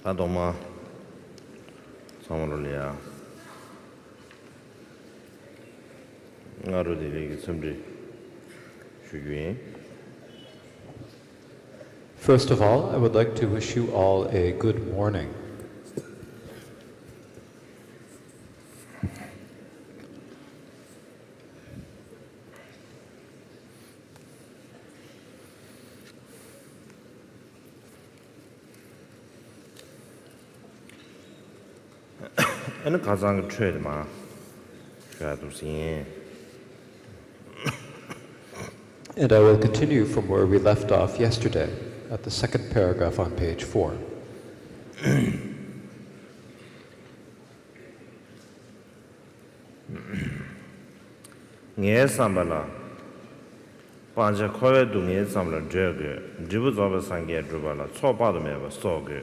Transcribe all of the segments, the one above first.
Potowa, Soliloquy. First of all, I would like to wish you all a good morning. And Kazan trade ma. And I will continue from where we left off yesterday, at the second paragraph on page 4. Nge sambala panja khowe du nge sambala jege jibu zoba sangye drubala chopa do meba soge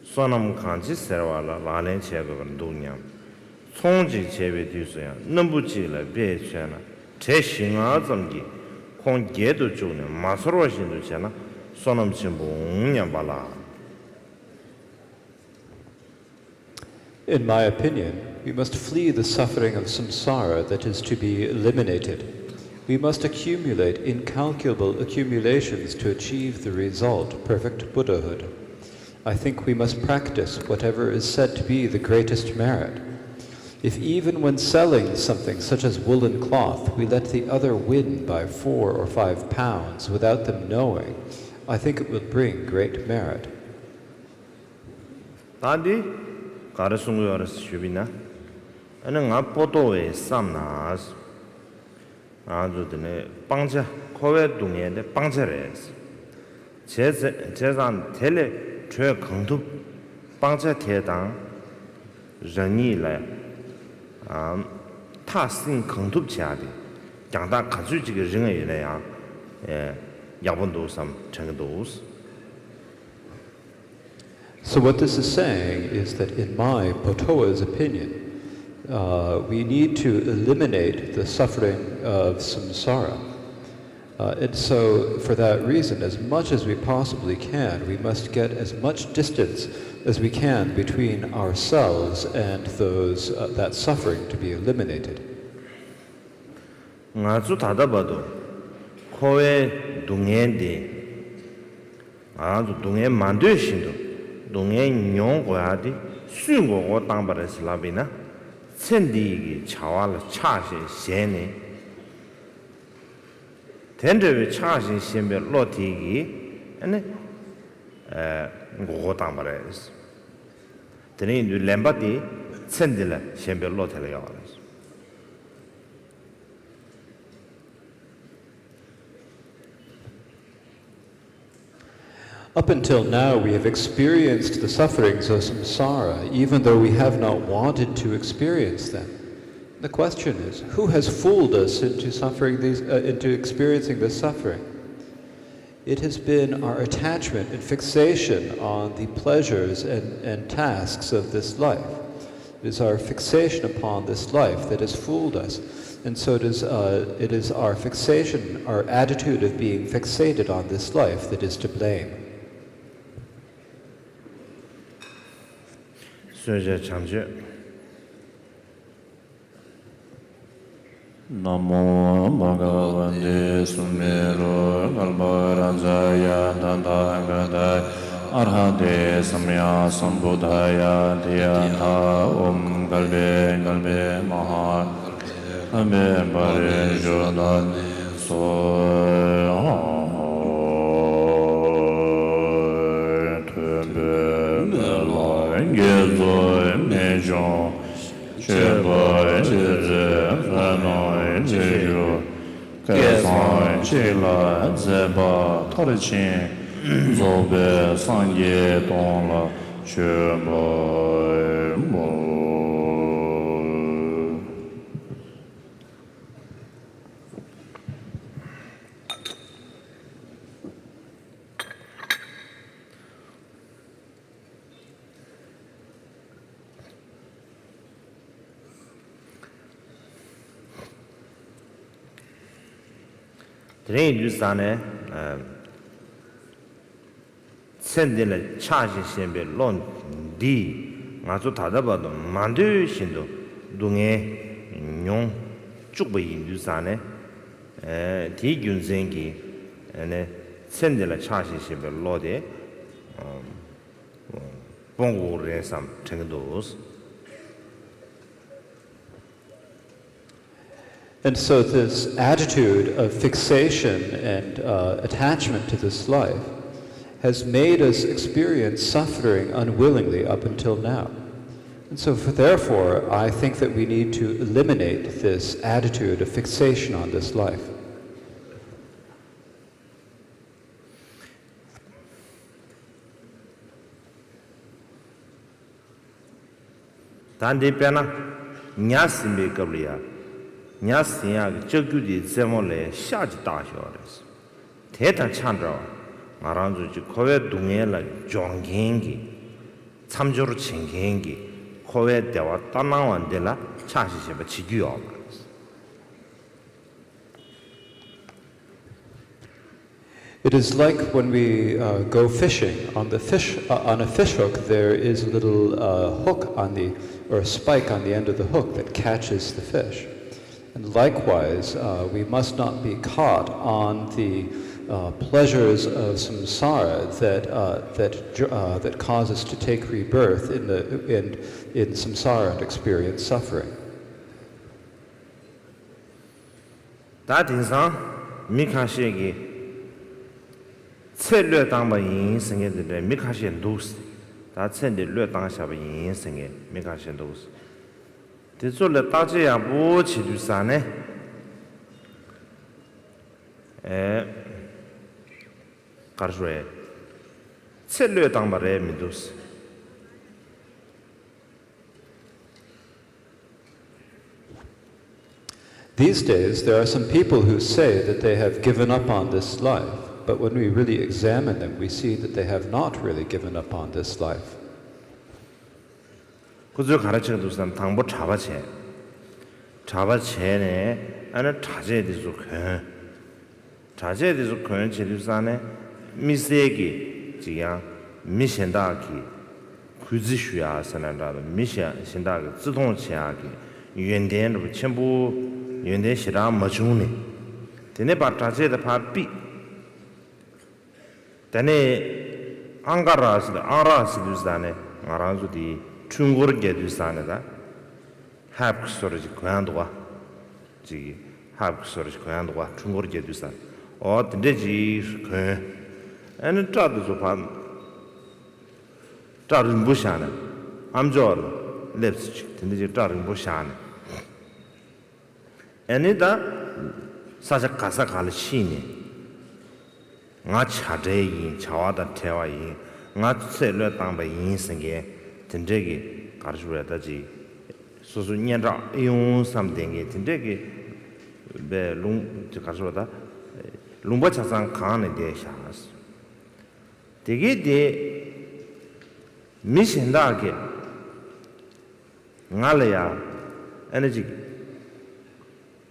sonam khanji serwala lalen chego ban dunyam chongji chebe dyusya nambu chi la be chena che shinga zamgi khong ge do june masoro shin do chena sonam chimbu nyam bala. In my opinion, we must flee the suffering of samsara that is to be eliminated. We must accumulate incalculable accumulations to achieve the result, perfect Buddhahood. I think we must practice whatever is said to be the greatest merit. If even when selling something such as woolen cloth, we let the other win by 4 or 5 pounds without them knowing, I think it will bring great merit. 가르송고 알아서 주비나 아는 아포도에 삼나스 아주드네 빵자 코웨 동에데 빵자레스 제산 텔레 최 강도 빵자 대당人이래 타신 강도 자디 장다 가주지게人이래야 예 야본도 삼 정도스. So what this is saying is that in my Potowa's opinion, we need to eliminate the suffering of samsara. And so for that reason, as much as we possibly can, we must get as much distance as we can between ourselves and those that suffering to be eliminated. ngazu tada bado kowe dungende azu dungen mande shindo dungen nyong goyadi sungo go tangbares labina sendi chawala chashi shene tendewe chashi shembe lotigi ane go tangbares teni du lembati sendila shembe lotela yawares. Up until now, we have experienced the sufferings of samsara, even though we have not wanted to experience them. The question is, who has fooled us into into experiencing this suffering? It has been our attachment and fixation on the pleasures and tasks of this life. It is our fixation upon this life that has fooled us. And so it is our fixation, our attitude of being fixated on this life that is to blame. Namo Bhagavate Sumero Kalparajaya Tadagata Arhate Samya Sambuddhaya Dhyata Om Kalbe Kalbe Maha Kalbe Pare Jodan So Gezo Mejo Cheba Cheze Fanoi Jeju Kesan Chela Zeba Torichin Zobe Sangye Donla Cheba Mo. Today, you say, sendile charge sembe lon di ngazo tadabado mandu shindo dunge nyong chukba yindu sane di gyunzengi sendile charge sembe lode bongo resam tengdos. And so this attitude of fixation and attachment to this life has made us experience suffering unwillingly up until now. And so therefore, I think that we need to eliminate this attitude of fixation on this life. Tandi pena nyasimbe kabliya nyasiya chagudi zemole shaji dashores. Teta chandra maranzu ji kowe dungela jonggengi 참조로 칭행기 코에 대와 따나완데라 차시시바 지규요. It is like when we go fishing. On the fish, on a fish hook, there is a little hook on the, or a spike on the end of the hook that catches the fish. And likewise, we must not be caught on the pleasures of samsara that cause us to take rebirth in samsara and experience suffering. That is mikashigi. Cellular tangba yin senge de mikashen dos. That send the lue tang shaba yin senge mikashen dos. The so le taji ya bo chi du sane. Karjwe. Cellular tangba re mi dos. These days, there are some people who say that they have given up on this life. But when we really examine them, we see that they have not really given up on this life. 그저 가르치는 두산 당보 잡아채. 잡아채네. 안에 자제에 대해서 자제에 대해서 그런 제도산에 미세기 지야 미신다기 구지슈야 선한다 미신다기自动체하기 연대로 전부 연대 시라 맞중네. 되네 바 자제의 파비 Tane Angaras Dusane, Aranzu di Chungur Gedusaneda, Hab storage Quandwa, G. Hab storage Quandwa, Chungur Gedusan, or the Deji, and a Tadus upon Tarin Bushana, Amjor, Lipstick, and the Tarin Bushana. And it such a Kasakal Shini. Nga chade yin chawada tewa yin nga tselwe tangba yin senge tindegi karshura daji susu nyendra yung samdengi tindegi be lung karshura da lungpa chasang kaane de shaas degi de mi shenda ke nga le ya energy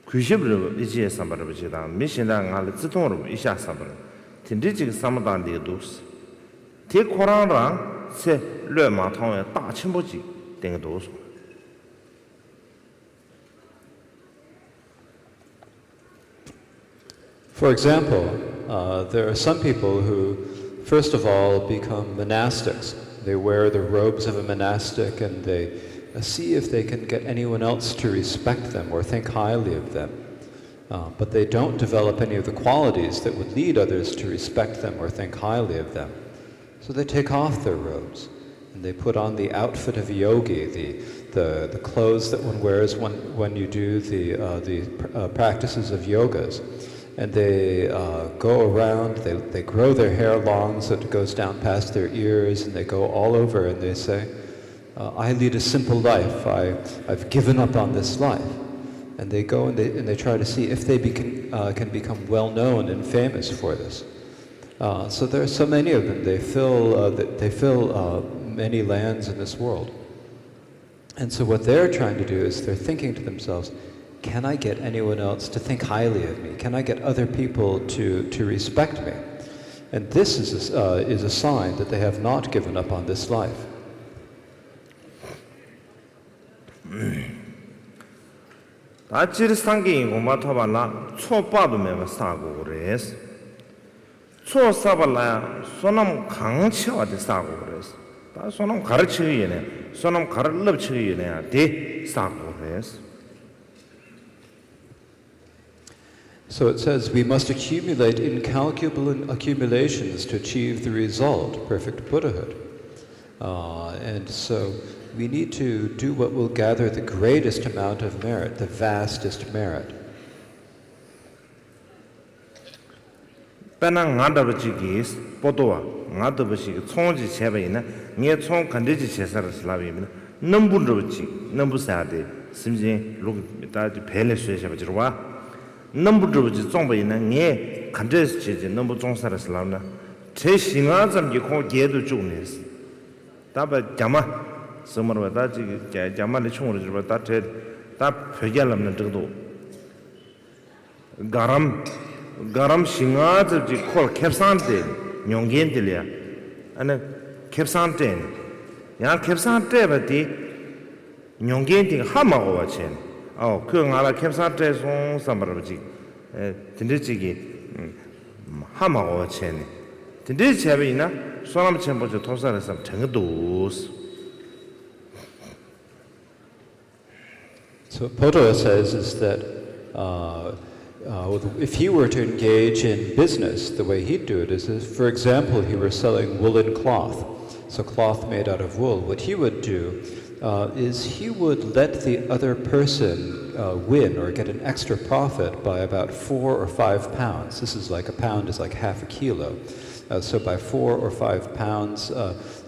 kushibru ichiye sambarabha chidang mi shenda nga le zitongru isha sambarabha Tindijig Samadan de dos. Take Korana, say Le Maton, Da Chimboji, Ding dos. For example, there are some people who, first of all, become monastics. They wear the robes of a monastic and they see if they can get anyone else to respect them or think highly of them. But they don't develop any of the qualities that would lead others to respect them or think highly of them. So they take off their robes and they put on the outfit of a yogi, the clothes that one wears when you do the practices of yogas. And they go around, they grow their hair long so it goes down past their ears, and they go all over and they say, I lead a simple life, I've given up on this life. And they go and they try to see if they can become well known and famous for this. So there are so many of them. They fill many lands in this world. And so what they're trying to do is they're thinking to themselves, can I get anyone else to think highly of me? Can I get other people to respect me? And this is a sign that they have not given up on this life. 다치르 상기 공바토발라 초빠도메바 사고 그래서 초사발라 소놈 강치와데 사고 그래서 다 소놈 가르치기네 소놈 가르럽치기네 데 사고 그래서. So it says we must accumulate incalculable accumulations to achieve the result, perfect Buddhahood. And so we need to do what will gather the greatest amount of merit, the vastest merit. Penang ngadabachi Potowa, ngadabachi 총지 제베이나 녜 총 간데지 제사를 슬라비면 넘부르지 넘부사데 심진 룩다지 벨레 쇠샤바지로와 넘부르지 총베이나 녜 간데지 제제 넘부 총사를 슬라나 제 신화점기 고 게도 죽네스 다바 자마 스머르다 지 자마리 총으로 줄 다테 다 표결하는 정도 가람 싱아지 콜 캡산데 용겐들이야 아니 캡산데 야 캡산데 바디 용겐데 하마고 와체 그 나라 캡산데 송 삼바르지 딘데지기 하마고 와체 딘데 제베이나 소람 쳔보죠 토사르서 정도스. So Potowa says is that if he were to engage in business, the way he'd do it is if, for example, he were selling woolen cloth, so cloth made out of wool, what he would do is he would let the other person win or get an extra profit by about 4 or 5 pounds. This is like a pound is like half a kilo. So by 4 or 5 pounds,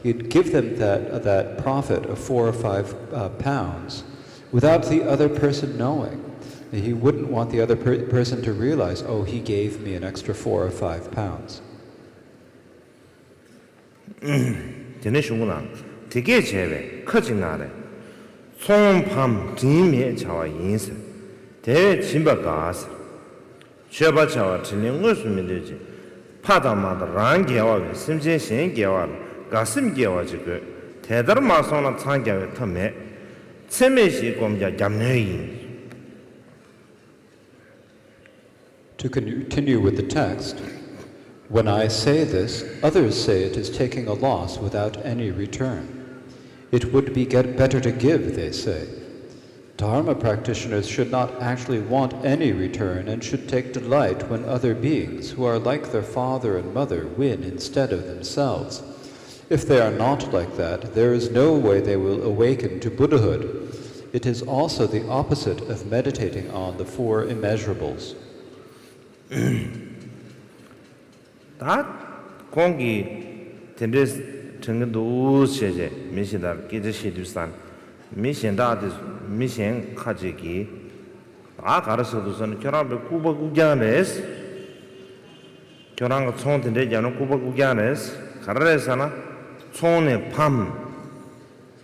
he'd give them that profit of 4 or 5 pounds without the other person knowing. He wouldn't want the other person to realize, oh, he gave me an extra 4 or 5 pounds. 되네시구나. 되게 제베 커진나래. 총밤 진미에 자와 인세. 대 진바가스. 쉐바차와 진행 것이면 되지. 파다마다 랑게와 심진신 게와 가슴 게와 지그 대더마소나 창게와 텀에 세메시 공자 잠내이. To continue with the text, when I say this, others say it is taking a loss without any return. It would be better to give, they say. Dharma practitioners should not actually want any return and should take delight when other beings, who are like their father and mother, win instead of themselves. If they are not like that, there is no way they will awaken to Buddhahood. It is also the opposite of meditating on the 4 immeasurables. 다 공기 텐데스 정도 세제 미신다 기저시두산 미신다데 미신 카지기 다 가르쳐도선 결합의 구박구견에스 결합과 총텐데 자는 구박구견에스 가르래서나 총의 밤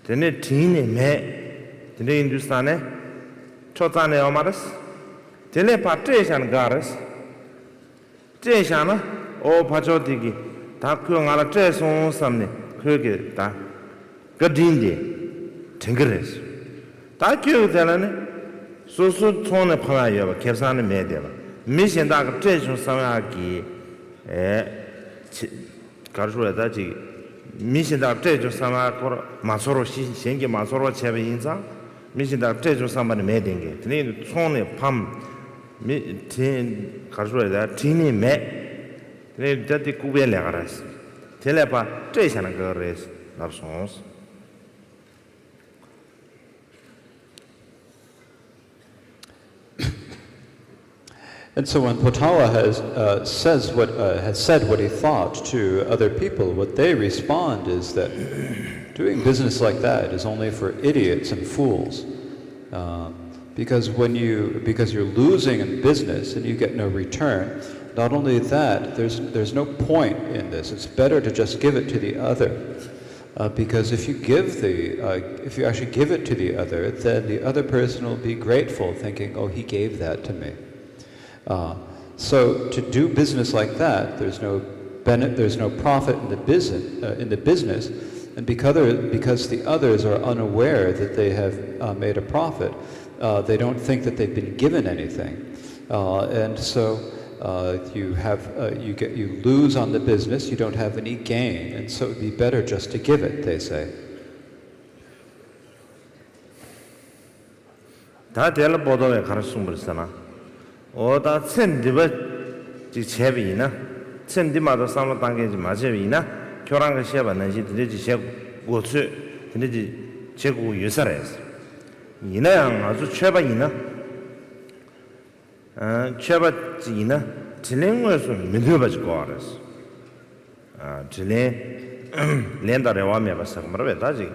데네 디네 매 데네 인두스탄에 초단에 어마르스 데네 파트에산 가르스 这下呢，我怕着这个，他看俺了这种什么呢？看个他，个真的，真个人是，他就在那呢，说从那旁边吧，开山的买的吧，没想到个这种什么给，搞出来的这个，没想到这种什么个马索罗先给马索罗前边印象，没想到这种什么的买的个，那从那旁。 听，搞出来的听你没，那这的古边两个人，听来吧，这下那个人那不算是。And so when Potowa has said what he thought to other people, what they respond is that doing business like that is only for idiots and fools. Because you're losing in business and you get no return, not only that, there's no point in this. It's better to just give it to the other, because if you actually give it to the other, then the other person will be grateful, thinking, oh, he gave that to me. So to do business like that, there's no there's no profit in the business, and because the others are unaware that they have made a profit, they don't think that they've been given anything, and so you lose on the business. You don't have any gain, and so it'd be better just to give it, they say. 다 될 보도에 가르쳐 버렸잖아. 오다 천디버 지 제비나 천디마도 삼로 단계지 마제비나 교랑가 시험하는지 들지 제 고추 들지 제고 유사래서 이나양 아주 최바이나 최바지나 진행에서 믿어가지고 알았어. 진행 렌다레 와면 봤어. 뭐라 다지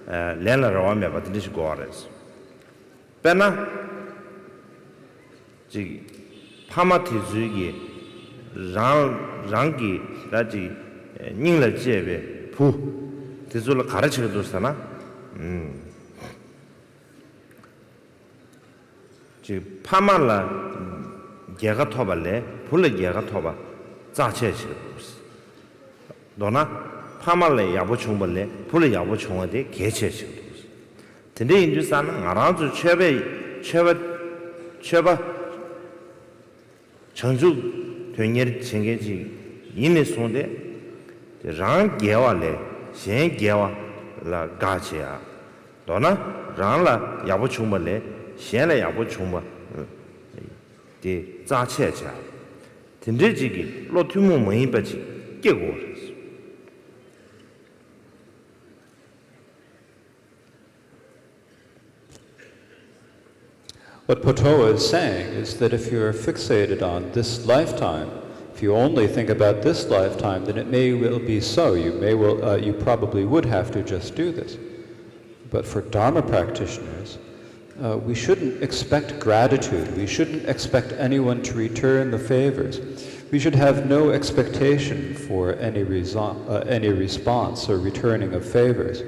렌라레 와면 받으시고 알았어. 배나 지 파마티즈기 랑기 라지 닝라 제베 부 대졸 가르쳐 줬잖아. 지 파마라 개가 토발래 불레 개가 토바 자체시 너나 파마래 야부 총벌래 불레 야부 총어데 개체시 근데 인주사는 알아주 최바 전주 되게 챙겨지 이내 손데 랑 개와래 신 개와 라 가치야 너나 랑라 야부 총벌래 신라 야부 총벌 데 자체자 근데 지기 로투모 뭐이 버지 깨고 What Potowa is saying is that if you're fixated on this lifetime, if you only think about this lifetime, then it may well be so. You probably would have to just do this. But for Dharma practitioners, we shouldn't expect gratitude. We shouldn't expect anyone to return the favors. We should have no expectation for any response or returning of favors.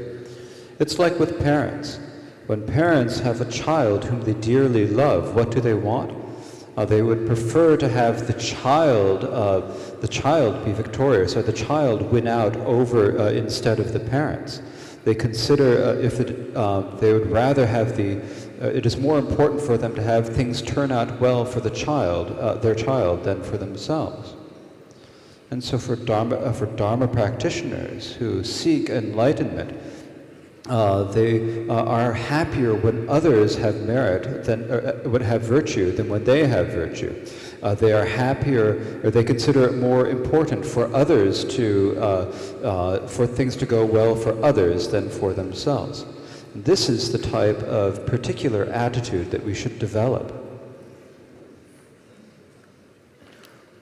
It's like with parents. When parents have a child whom they dearly love, what do they want? They would prefer to have the child be victorious, or the child win out over instead of the parents. They consider they would rather have it is more important for them to have things turn out well for the child, their child, than for themselves. And so for Dharma practitioners who seek enlightenment, they are happier when others have merit would have virtue than when they have virtue. They are happier, or they consider it more important for others for things to go well for others than for themselves. And this is the type of particular attitude that we should develop.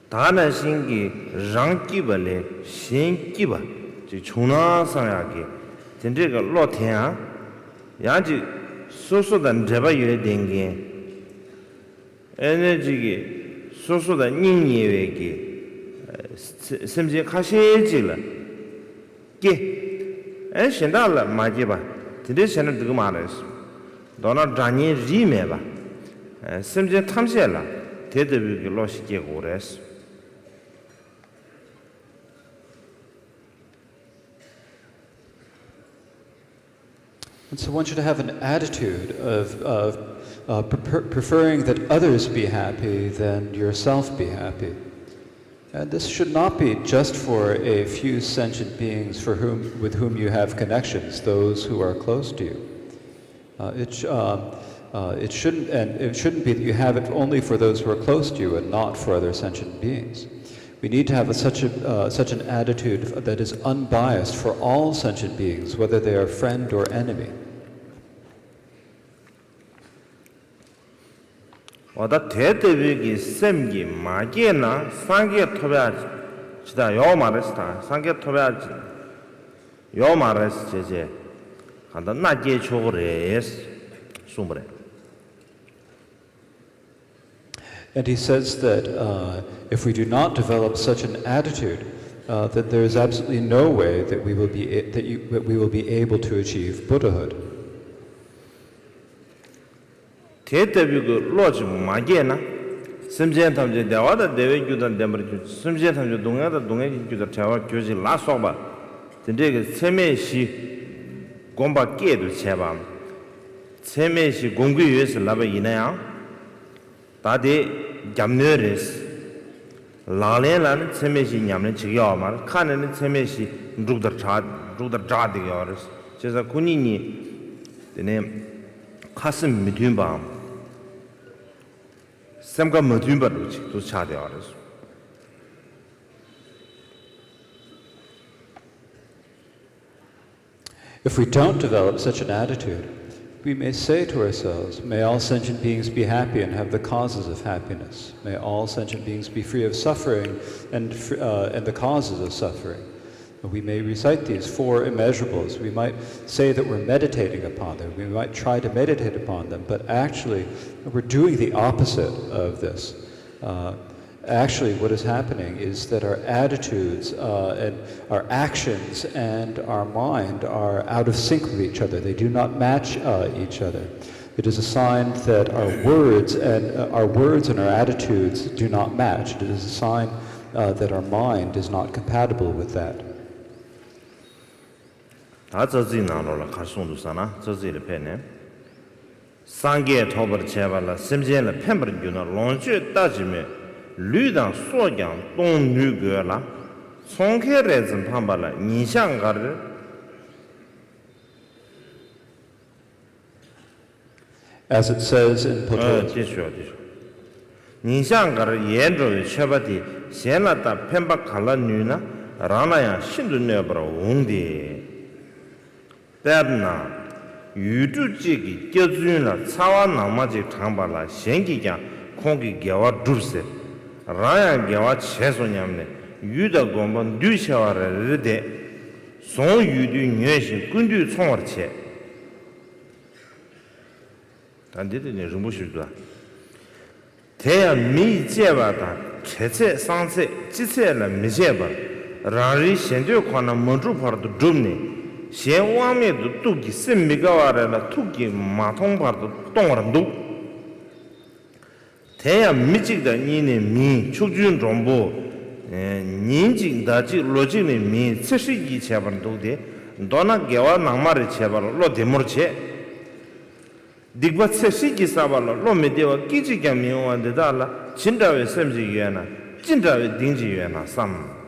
다나 신기 랑기발레 신기바 지 중나상야기 진짜가 로태야 야지 소소단 제바유에 된게 에너지기 소소단 닝예외기 심지 가시지라 게 에신달라 마지바 진짜 신을 두고 말했어 너나 잔이 리메바 심지 탐시라 대대비기 로시게 오랬어. And so one should have an attitude of preferring that others be happy than yourself be happy. And this should not be just for a few sentient beings with whom you have connections, those who are close to you. It shouldn't be that you have it only for those who are close to you and not for other sentient beings. We need to have such an attitude that is unbiased for all sentient beings, whether they are friend or enemy. 오다 대대비기 셈기 마게나 상게 토베아지 지다 요 말했다 상게 토베아지 요 말했어 제제 한다 나게 초그레스 숨브레. And he says that if we do not develop such an attitude, that there is absolutely no way that we will be able to achieve Buddhahood. 대대비그 로지 마게나 심지엔 탐제 대화다 대외 규단 대머리 심지엔 탐제 동야다 동해 규다 대화 교지 라소바 근데 그 세메시 공바 깨도 제밤 세메시 공부 위해서 라바 이나야 다데 잠너레스 라레라는 세메시 냠는 지겨 말 칸에는 세메시 룩더 자디겨스 제가 군인이 되네 가슴 미듬밤 semka madhumba ruchi to chade aras. If we don't develop such an attitude, we may say to ourselves, may all sentient beings be happy and have the causes of happiness. May all sentient beings be free of suffering and the causes of suffering. We may recite these four immeasurables. We might say that we're meditating upon them. We might try to meditate upon them, but actually we're doing the opposite of this. Actually, what is happening is that our attitudes and our actions and our mind are out of sync with each other. They do not match each other. It is a sign that our words and our attitudes do not match. It is a sign that our mind is not compatible with that. 다저지 나로라 가송도 사나 저지를 패네 상계 토벌 제발라 심지에는 펜버를 주나 론주 따지면 류당 소장 동류거라 송케레즈 판발라 니상가를 As it says in Potowa. 니상가를 예로의 셔바디 시엔라다 펜바 칼라 뉴나 라나야 신도 내버려 옹디 대나 유주지기 껴주나 차와 나마지 장발라 생기냐 공기 개와 둘세 라야 개와 최소냠네 유다 공번 뉴샤와르데 송유두 녀신 군두 총어체 단디드니 rumbu시다 대야 미제바다 개체 상세 지체라 미제바 라리 현재 관한 먼저 파도 dum니 xian wang me du du ki sim mi ga wa la tu ki ma tong par du dong ran du te ya mi ji da ni ne mi chu jun zhong bu nin ji da ji lo ji ne mi ce shi yi che ban du de do na ge wa nang ma ri che ba lo de mo che dik ba ce shi ki sa ba lo me de wa ki ji ga mi wa de da la jin da we sem ji yuan na jin da we ding ji yuan na sam.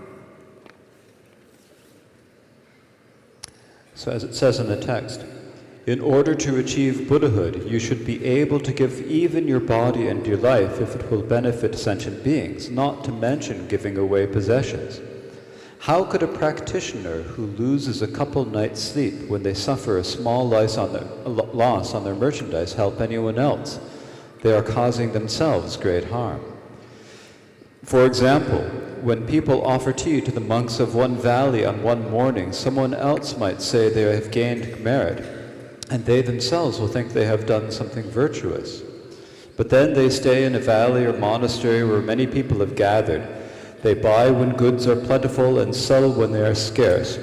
So as it says in the text, in order to achieve Buddhahood, you should be able to give even your body and your life if it will benefit sentient beings, not to mention giving away possessions. How could a practitioner who loses a couple nights' sleep when they suffer a small loss on their merchandise help anyone else? They are causing themselves great harm. For example, when people offer tea to the monks of one valley on one morning, someone else might say they have gained merit, and they themselves will think they have done something virtuous. But then they stay in a valley or monastery where many people have gathered. They buy when goods are plentiful and sell when they are scarce.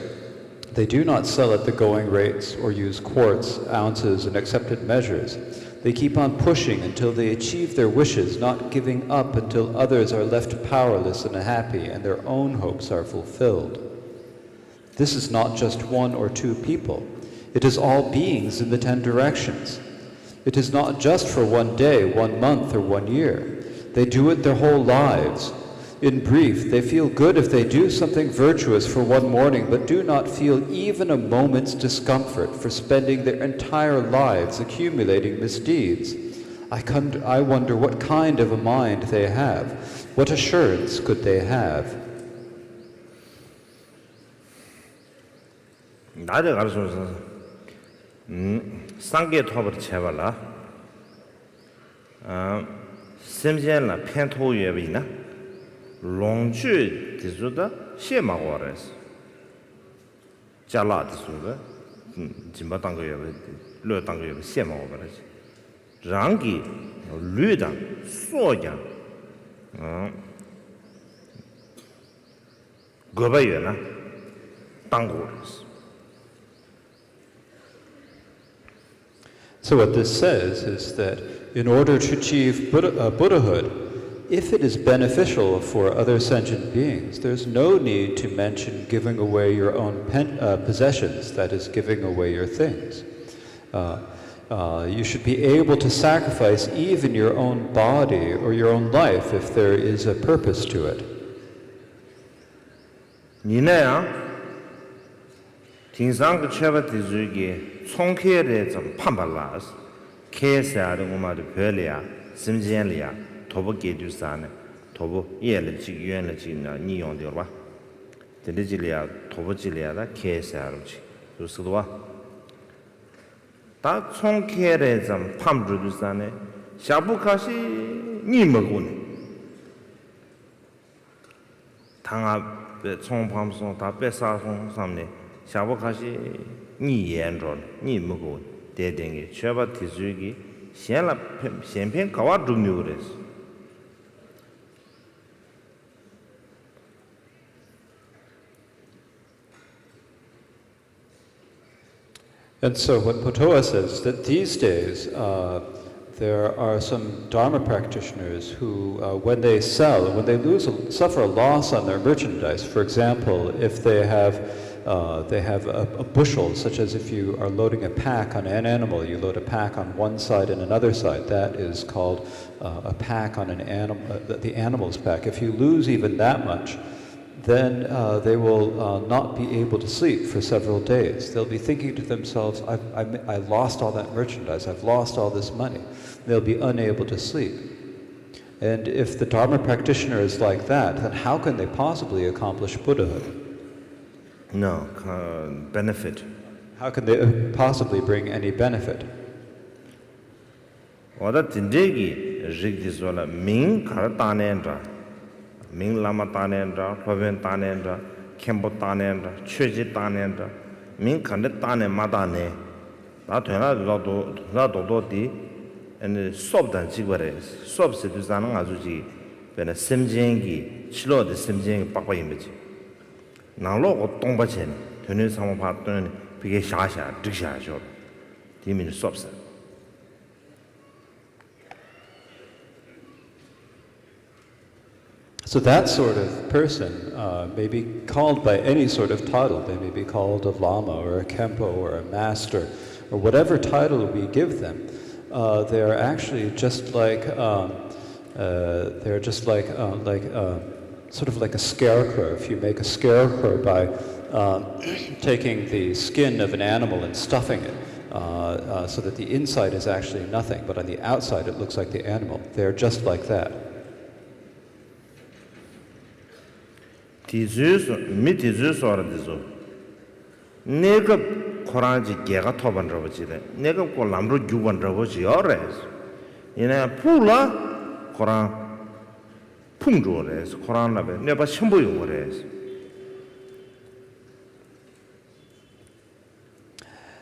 They do not sell at the going rates or use quarts, ounces, and accepted measures. They keep on pushing until they achieve their wishes, not giving up until others are left powerless and unhappy and their own hopes are fulfilled. This is not just one or two people. It is all beings in the 10 directions. It is not just for one day, 1 month, or 1 year. They do it their whole lives. In brief, they feel good if they do something virtuous for one morning, but do not feel even a moment's discomfort for spending their entire lives accumulating misdeeds. I wonder what kind of a mind they have. What assurance could they have? 나를 가르쳐서 상계 토벌 채발라 심지엔라 펜토예비나 龙去的说的谢马过来是，加辣的说的，金巴当个月乐当个月谢马过来是，让给绿的缩阳，个把月呢当过来是。 So what this says is that in order to achieve Buddhahood, if it is beneficial for other sentient beings, there's no need to mention giving away your own possessions, that is, giving away your things. You should be able to sacrifice even your own body or your own life if there is a purpose to it. 니네야 tin상 그 cheva tizugi 총케레 좀 판발라스 케사르 고마도 별이야 심지엔리야 도보게 두사네 도보 예르지 유엔르지나 니용되어 봐 데리지리아 도보지리아다 케사르지 그래서도와 다 총케레 좀 판주두사네 샤부카시 니먹고네 당아 총방송 다 뺏사송 삼네 샤보카시 니 연론 니 먹고 대댕이 최바 티주기 현라 현편 가와 중요그랬어. And so what Potowa says that these days there are some Dharma practitioners who, when they sell, when they suffer a loss on their merchandise, for example, if they have a bushel, such as if you are loading a pack on an animal, you load a pack on one side and another side, that is called a pack on an animal, the animal's pack. If you lose even that much, then they will not be able to sleep for several days. They'll be thinking to themselves, I lost all that merchandise, I've lost all this money. They'll be unable to sleep. And if the Dharma practitioner is like that, then how can they possibly accomplish Buddhahood? No, benefit. How can they possibly bring any benefit? Oda tindegi rigdisola ming kar tanendra, ming lama tanendra, loven tanendra, kembo tanendra, cheji tanendra, ming kande tane madane. Da tena do di and sob dan jigwares. Sob se du zanang azuji bena simjengi chilo de simjengi pakwa imbeji. Nanglo go tongba chen, tene sama pa tene pige sha diksha job. Di min sob se. So that sort of person may be called by any sort of title. They may be called a lama or a kempo or a master or whatever title we give them. They're actually just like sort of like a scarecrow. If you make a scarecrow by taking the skin of an animal and stuffing it so that the inside is actually nothing, but on the outside it looks like the animal. They're just like that. Tizu sora dizo. Nega Koranji gega toban rabachide. Nega ko lamru juban rabachi ores. Ina pula Koran pungjo res. Koran labe neba shimbo yung res.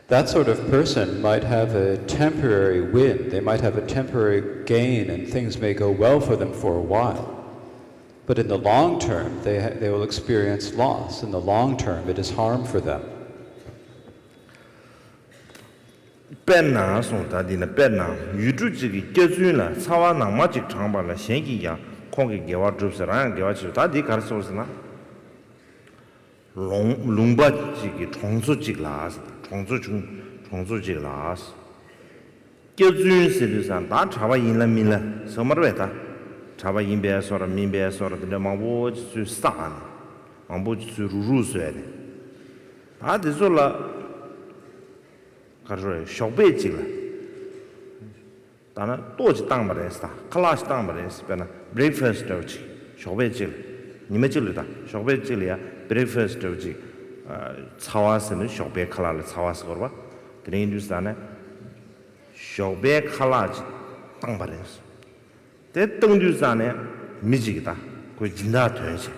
That sort of person might have a temporary win. They might have a temporary gain, and things may go well for them for a while. But in the long term, they will experience loss. In the long term, it is harm for them. Penna sonta dina penna yuju jigi gezun la sawa na majik changba la shengi ya kongi gewa drupsara gewa chi ta di kar sorsna lungba jigi chongsu jig las chongsu jig las gezun se san da chawa yin la min la somar ta chaba yinbe sora minbe sora de mangbo su san mangbo su ru sue de a de zola karre shokbe jigla dana doji tang ba de sta class tang ba de spena breakfast doji shokbe jigla nime jigla da shokbe jigla ya breakfast doji chawas ne shokbe khala le chawas gorba de industana shokbe khala tang ba de 대 덩주산에 미지기다. 그 진다 되지.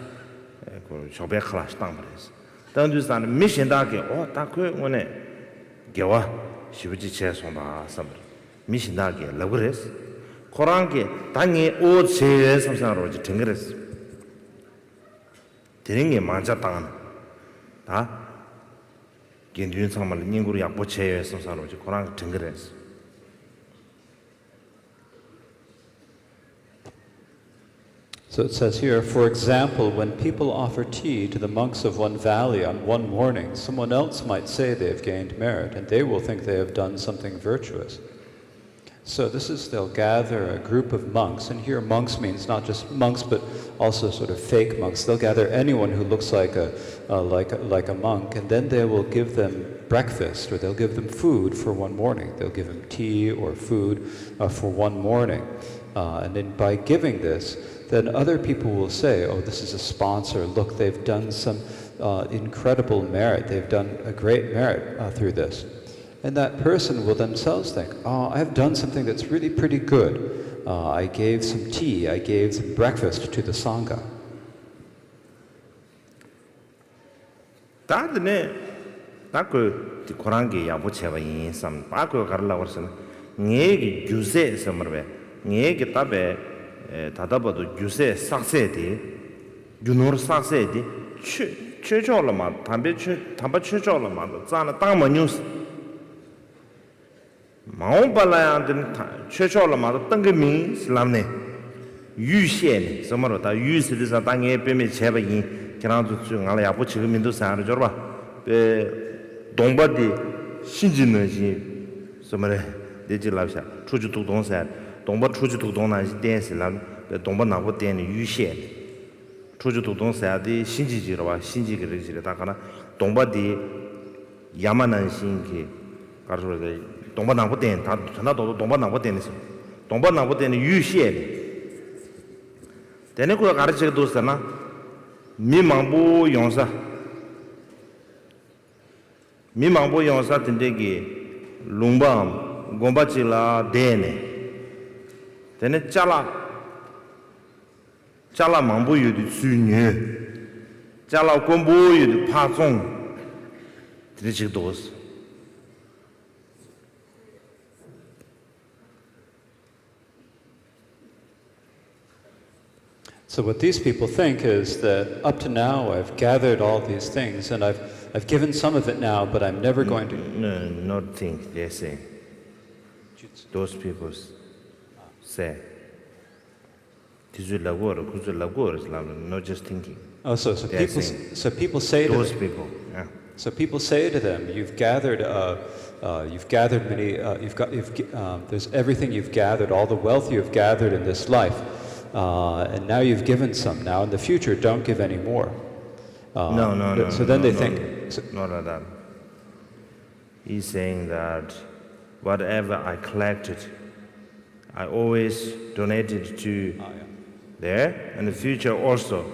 그 쇼베 클래스 땅버렸어. 덩주산에 미신다게 딱그 오네. 개와 시부지 제송다 섬. 미신다게 러그레스. 코란게 당이 오제 섬상으로 이제 덩그레스. 되는 게 맞아 땅. 다 견준 상말 인구로 약보 제외 섬상으로 이제 코란 덩그레스. So it says here, for example, when people offer tea to the monks of one valley on one morning, someone else might say they have gained merit, and they will think they have done something virtuous. So this is, they'll gather a group of monks, and here monks means not just monks, but also sort of fake monks. They'll gather anyone who looks like a monk, and then they will give them breakfast, or they'll give them food for one morning. They'll give them tea or food for one morning. And then by giving this, then other people will say, oh, this is a sponsor. Look, they've done some incredible merit. They've done a great merit through this. And that person will themselves think, oh, I've done something that's really pretty good. I gave some tea, I gave some breakfast to the Sangha. Mao Balayan Churchola Tangami Slamne Yu Shen, Samara, use this at Tangi Pemi Chevain, cannot do Alia Puchim into San Jorba, Dombadi, Shinjin, Samara, Digilavsha, Chuju to Don said, Domba Chuju to Dona is dancing, the Domba Napo Den Yu Shen. Chuju to Don said the Shinji Shinji Takana, Dombadi Yamana Shinki, Carzo. Domba Napo Den, Tanado Domba Napo Dennis, Domba Napo Den, you share. Then I could arrange those Dana Mimambo Yonsa Mimambo Yonsa Tindegi, Lumbam, Gombachila Dene. Then a Chala Mambo you the Sunye Chala Combo you the Patson. Trichidos. So what these people think is that up to now I've gathered all these things and I've given some of it now, but I'm never going to... No, not think, they're saying. Those people say. Not just thinking. Oh, so people say to those them, people, yeah. So people say to them, you've gathered many, there's everything you've gathered, all the wealth you've gathered in this life. And now you've given some. Now in the future, don't give any more. No. So then they think... Not like that. He's saying that whatever I collected, I always donated to there, and the future also.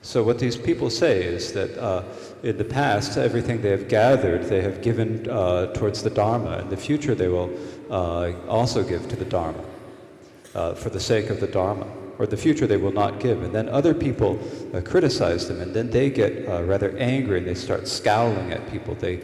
So what these people say is that in the past, everything they have gathered, they have given towards the Dharma. In the future, they will also give to the Dharma. For the sake of the Dharma, or the future they will not give. And then other people criticize them, and then they get rather angry and they start scowling at people. They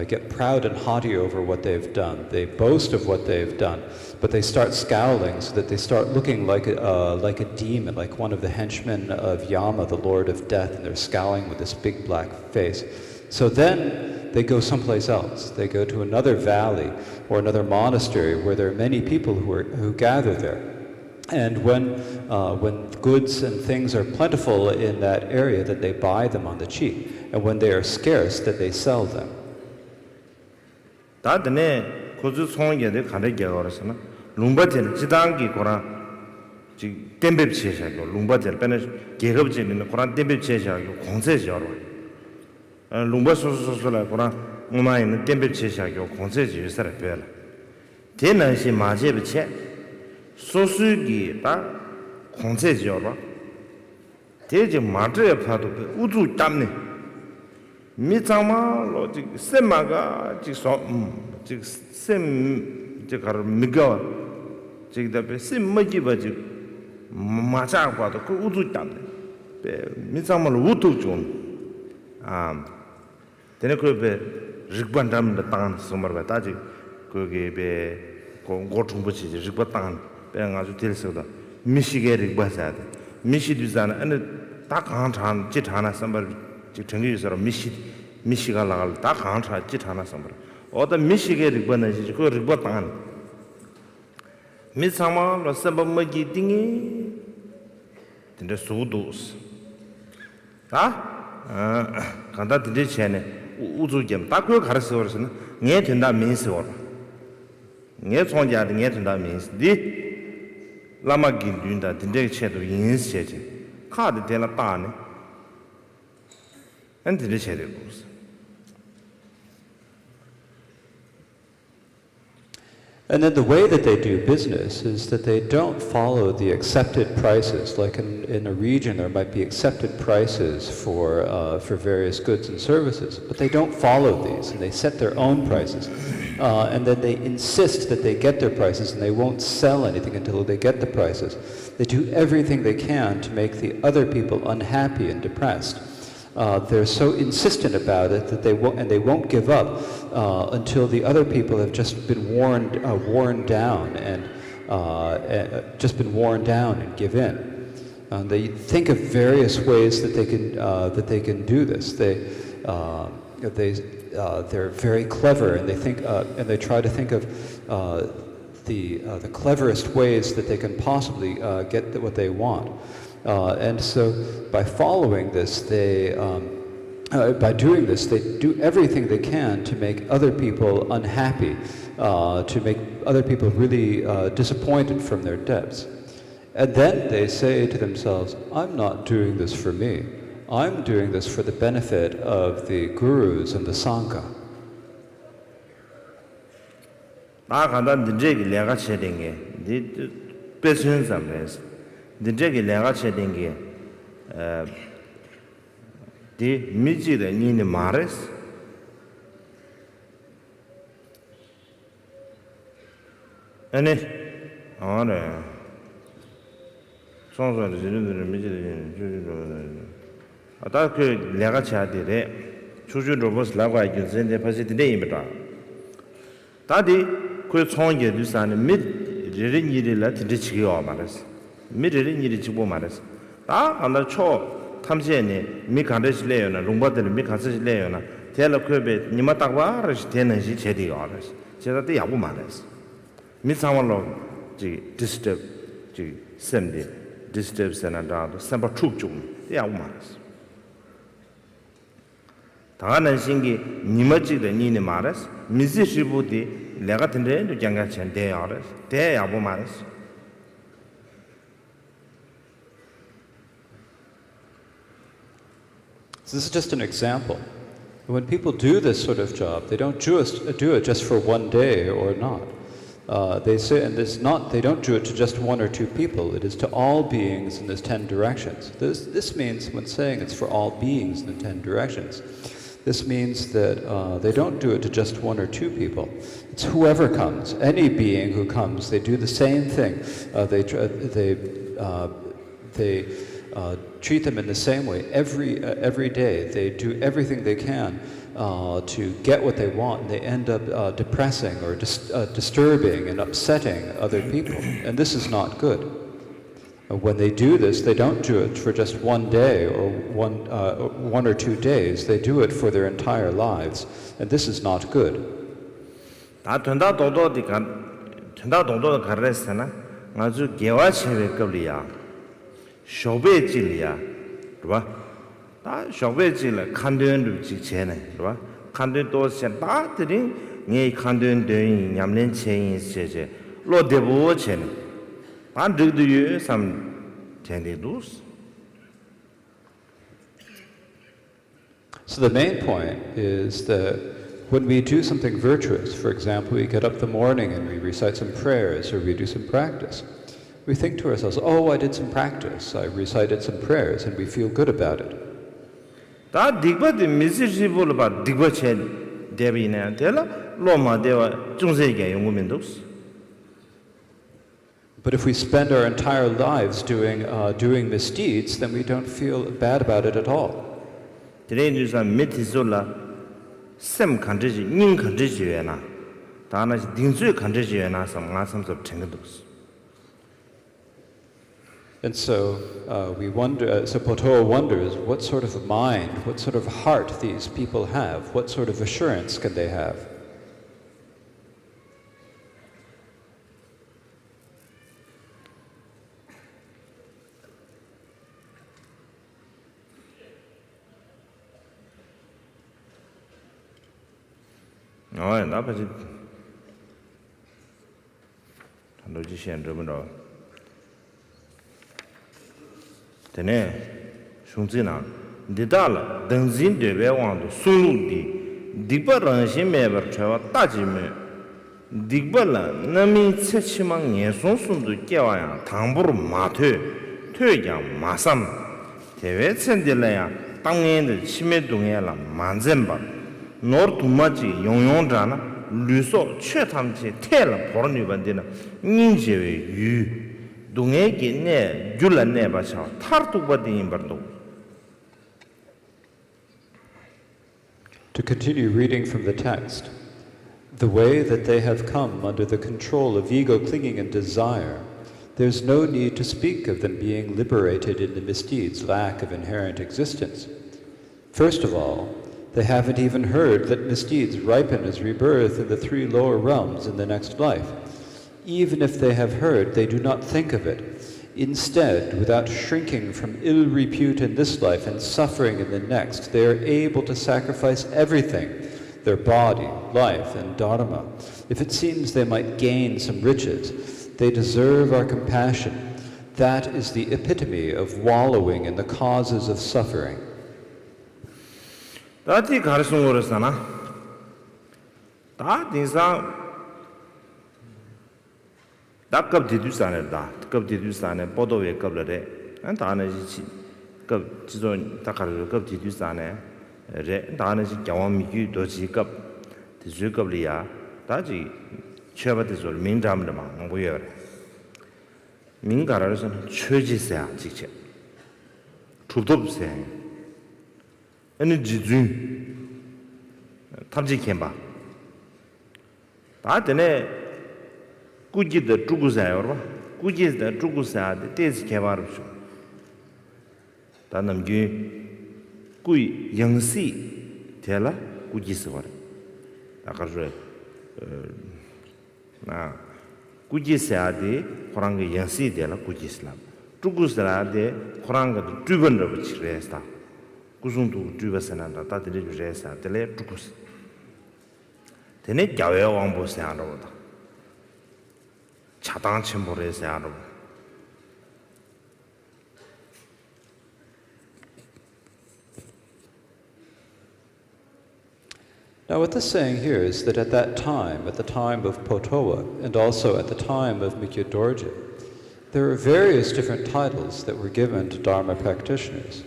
get proud and haughty over what they've done. They boast of what they've done, but they start scowling so that they start looking like a demon, like one of the henchmen of Yama, the Lord of Death, and they're scowling with this big black face. So then they go someplace else. They go to another valley or another monastery where there are many people who gather there. And when goods and things are plentiful in that area, then they buy them on the cheap. And when they are scarce, then they sell them. 소수기 다 공세지어라 대지 마트에 파도 우주 잡네 미장마로 셈마가 셈 가르 미가 지다베 셈마지 바지 마자과도 그 우주 잡네 미장마로 우주 좀아 되네 그베 릭반담다 땅 소머가 따지 그게 베 고통부지 릭반땅 아주 들서다 미시게릭 바사다 미시두잖아 아니 딱 한참 짓 하나 선발 정규에서 미시가 나갈 딱 한참 짓 하나 선발 어떤 미시게릭 바나지 그 릭바탄 미상마로 선발먹이 띵이 근데 수도스 다 간다 근데 전에 우주점 딱그 가르쳐 버서는 내 된다 민스어 내 총자도 내 된다 민스 디 라마긴 둔다 근데 체도 인세지 카드 되나 따네 근데 체도 And then the way that they do business is that they don't follow the accepted prices. Like in a region, there might be accepted prices for various goods and services, but they don't follow these, and they set their own prices. And then they insist that they get their prices, and they won't sell anything until they get the prices. They do everything they can to make the other people unhappy and depressed. They're so insistent about it that they won't give up until the other people have just been worn down and just been worn down and give in. They think of various ways that they can do this. They're very clever, and they try to think of the cleverest ways that they can possibly get what they want. And so, by following this, by doing this, they do everything they can to make other people unhappy, to make other people really disappointed from their depths. And then they say to themselves, I'm not doing this for me. I'm doing this for the benefit of the gurus and the Sangha. Didjagi lega chedingi di miji de nini mares ane ane sonso de jiru miji de juju ata ke lega chadi re chuju robos lagwa gi zende pasi de imba ta di ku chongge du san mi ririn yiri la de chigi o mares 미래를 일이 지고 말했어. 다 안다 초 탐지에니 미 간데실래요나 롱바들 미 간세실래요나 대략급에 니마 딱 와르시 되는지 제대로 알았어. 제가 때 야부 말했어. 미 상황로 지 디스터브 지 샘디 디스터브 세나다도 샘바 축중 야부 말했어. 당하는 신기 니마지데 니네 말했어. 미지시부디 내가 된데 장가 전대 알았어. 대 야부 말했어. So this is just an example. When people do this sort of job, they don't do it just for one day or not. They say, and they don't do it to just one or two people. It is to all beings in the 10 directions. This means, when saying it's for all beings in the 10 directions, this means that they don't do it to just one or two people. It's whoever comes, any being who comes. They do the same thing. They treat them in the same way every day. They do everything they can to get what they want, and they end up depressing or disturbing and upsetting other people. And this is not good. When they do this, they don't do it for just one day or one or 2 days. They do it for their entire lives, and this is not good. 쇼베질이야. 봐. 다 쇼베질 칸드는 직전에, 봐. 칸드 도선 다들이 네 칸드 되는 냠낸 체인 세제. 로데보 chen. 반드드유 삼 젠데두스. So the main point is that when we do something virtuous, for example, we get up in the morning and we recite some prayers or we do some practice, we think to ourselves, oh, I did some practice, I recited some prayers, and we feel good about it. But if we spend our entire lives doing misdeeds, then we don't feel bad about it at all. And so we wonder. So Potowa wonders, what sort of mind, what sort of heart these people have? What sort of assurance can they have? 어, 나 봐지. 너지 현저분도. 되네. 흉지나. 디달라 등진 대배왕도 술루디 디바랑신 매버 쳐와 따지면 디발라 남이 채치망 예손숨도 깨와야 당부로 마퇴 퇴장 마삼 대외 천딜래야 땅에는 치매동에라 만zem바 노르투마지 용용자나 류소 최탐지 태를 보는 반대는 인제의 유 동에게 내 줄란내 바쳐 타르투바딘 버도. To continue reading from the text, the way that they have come under the control of ego clinging and desire, there's no need to speak of them being liberated in the misdeed's lack of inherent existence. First of all, they haven't even heard that misdeeds ripen as rebirth in the 3 lower realms in the next life. Even if they have heard, they do not think of it. Instead, without shrinking from ill repute in this life and suffering in the next, they are able to sacrifice everything, their body, life, and dharma. If it seems they might gain some riches, they deserve our compassion. That is the epitome of wallowing in the causes of suffering. 다티 가르송 거였잖아. 다 인상 다급 디두산에다. 급 디두산에 포도에 급래래. 안 다나지 급 지존 다가르 급 디두산에 레 다나지 경험이 도지급 디주급리야. 다지 최바디서 민담들만 뭐여. 민가라서는 최지세야 직접. 주도세. 아니 지준 탐지 캠바. 다데네 꾸지도 죽으세요. 꾸지도 죽으세요. 대지 개발죠. 다남기 꾸이 영시 되라 꾸지서 봐. 아까저 나 꾸지세야데 코랑게 영시 되라 꾸지슬람. 죽으세야데 코랑게 주변으로 치레스다. 구순도 주변선한다. 다들이 주제사 들레 죽으스. 되네 교회 왕보세야로다. Now what this saying here is that at that time, at the time of Potowa, and also at the time of Mikya Dorje, there are various different titles that were given to Dharma practitioners.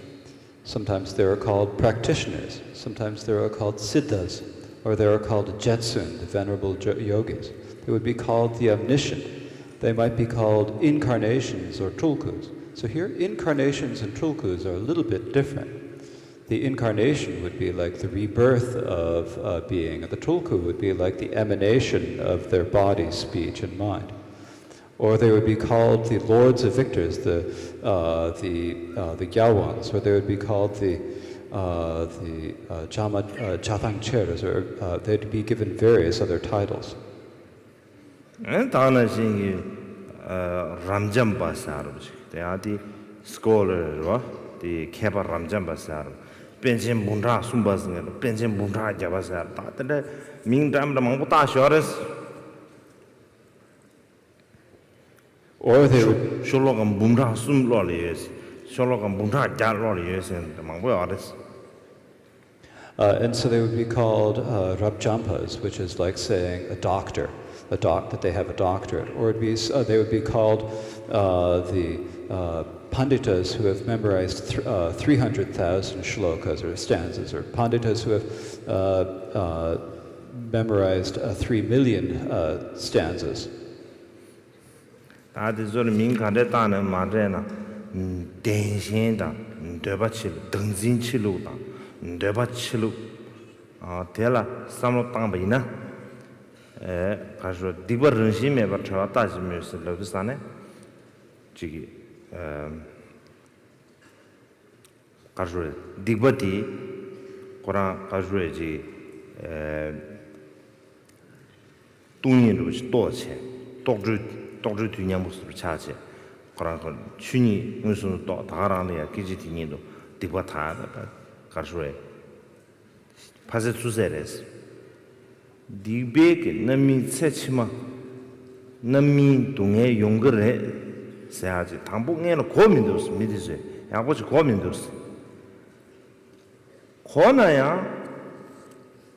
Sometimes they are called practitioners, sometimes they are called siddhas, or they are called jetsun, the venerable yogis. They would be called the omniscient. They might be called incarnations or tulkus. So here, incarnations and tulkus are a little bit different. The incarnation would be like the rebirth of being, and the tulku would be like the emanation of their body, speech, and mind. Or they would be called the lords of victors, the gyawans, or they would be called the jatangcheras, or they'd be given various other titles. 다나신이 람잠바사로 대아디 스콜러 디 케바 람잠바사로 벤진 문라 숨바스네 벤진 문라 잡아사 다들 민담다 망보다 쇼레스 or they would 쇼로가 문라 숨로리에스 쇼로가 문라 자로리에스 망보야레스 and so they would be called rabjampas, which is like saying a doctor. That they have a doctorate, or they would be called the panditas who have memorized 300,000 shlokas or stanzas, or panditas who have memorized 3 million stanzas. 다들 민간에다는 말에나 대신다 대바칠 등진치루다 대바치루 대라 삼로 땅바이나 가서 디버런심에 버쳐 따지면서 러브산에 지기 가서 디버티 고라 가서지 돈이로 또체 독주 뒤냐 모습을 차지 고라 춘이 무슨 또 다라는 기지티니도 디버타 가서 파세 수세레스 디베게 남미 세치마 남미 동에 용거래 세하지 당봉에는 고민도스 미디세 야고지 고민도스 고나야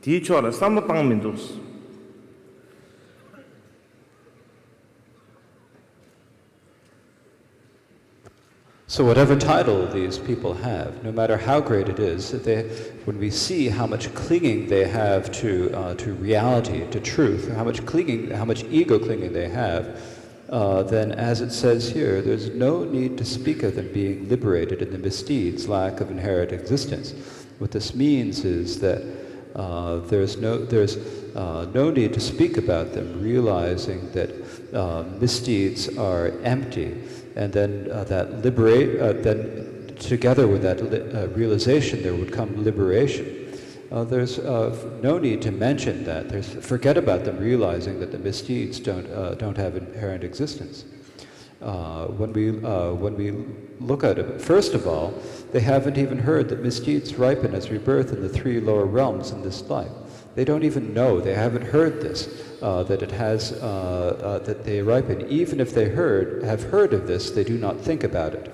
디초라 삼로땅민도스 So whatever title these people have, no matter how great it is, when we see how much clinging they have to reality, to truth, how much ego clinging they have, then as it says here, there's no need to speak of them being liberated in the misdeeds, lack of inherent existence. What this means is that there's no need to speak about them, realizing that misdeeds are empty. And then then together with that realization, there would come liberation. There's no need to mention that. Forget about them realizing that the misdeeds don't have inherent existence. When we look at it, first of all, they haven't even heard that misdeeds ripen as rebirth in the 3 lower realms in this life. They don't even know. They haven't heard this. That it has that they ripen. Even if they have heard of this, they do not think about it.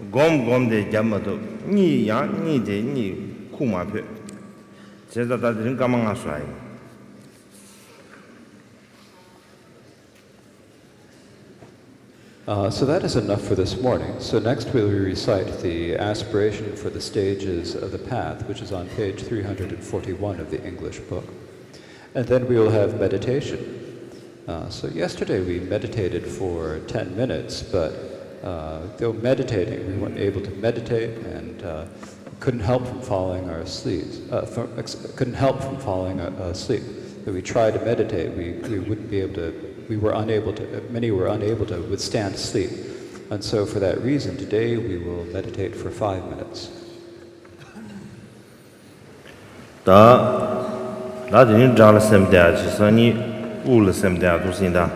gom de jamado ni ya ni de ni kuma phe jeza da din kamanga swai So that is enough for this morning. So next we'll recite the aspiration for the stages of the path, which is on page 341 of the English book. And then we will have meditation. So yesterday we meditated for 10 minutes, but though meditating, we weren't able to meditate and couldn't help from falling asleep. If we tried to meditate, we wouldn't be able to. Many were unable to withstand sleep, and so for that reason, today we will meditate for 5 minutes. Da din jala semda chi sani ul semda tu sinda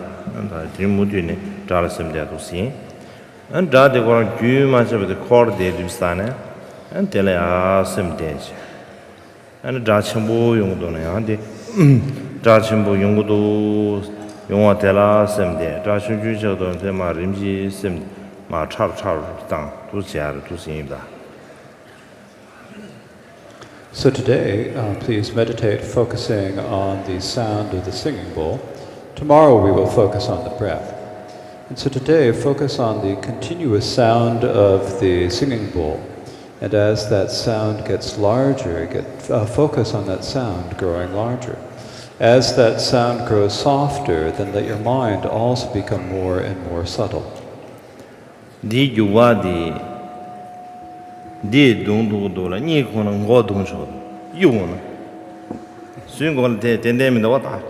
da din mu ne jala semda tu sin an da de ko ju ma se de kor de distane an tele a semda chi an da chimbo yong do ne an de da chimbo yong do yong tela semda da shu ju je do de ma rim ji sem ma cha dang tu jia tu sin da. So today, please meditate focusing on the sound of the singing bowl. Tomorrow we will focus on the breath. And so today, focus on the continuous sound of the singing bowl. And as that sound gets larger, focus on that sound growing larger. As that sound grows softer, then let your mind also become more and more subtle. Di yuwa di dong du du la ni ko nang go dong chou yu na sun go de den de mi de wa da.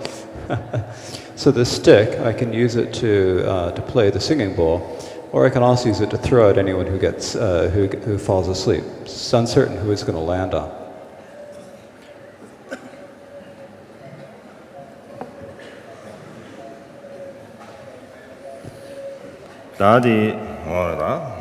So the stick, I can use it to play the singing bowl, or I can also use it to throw at anyone who gets who falls asleep. It's uncertain who it's going to land on. Da di da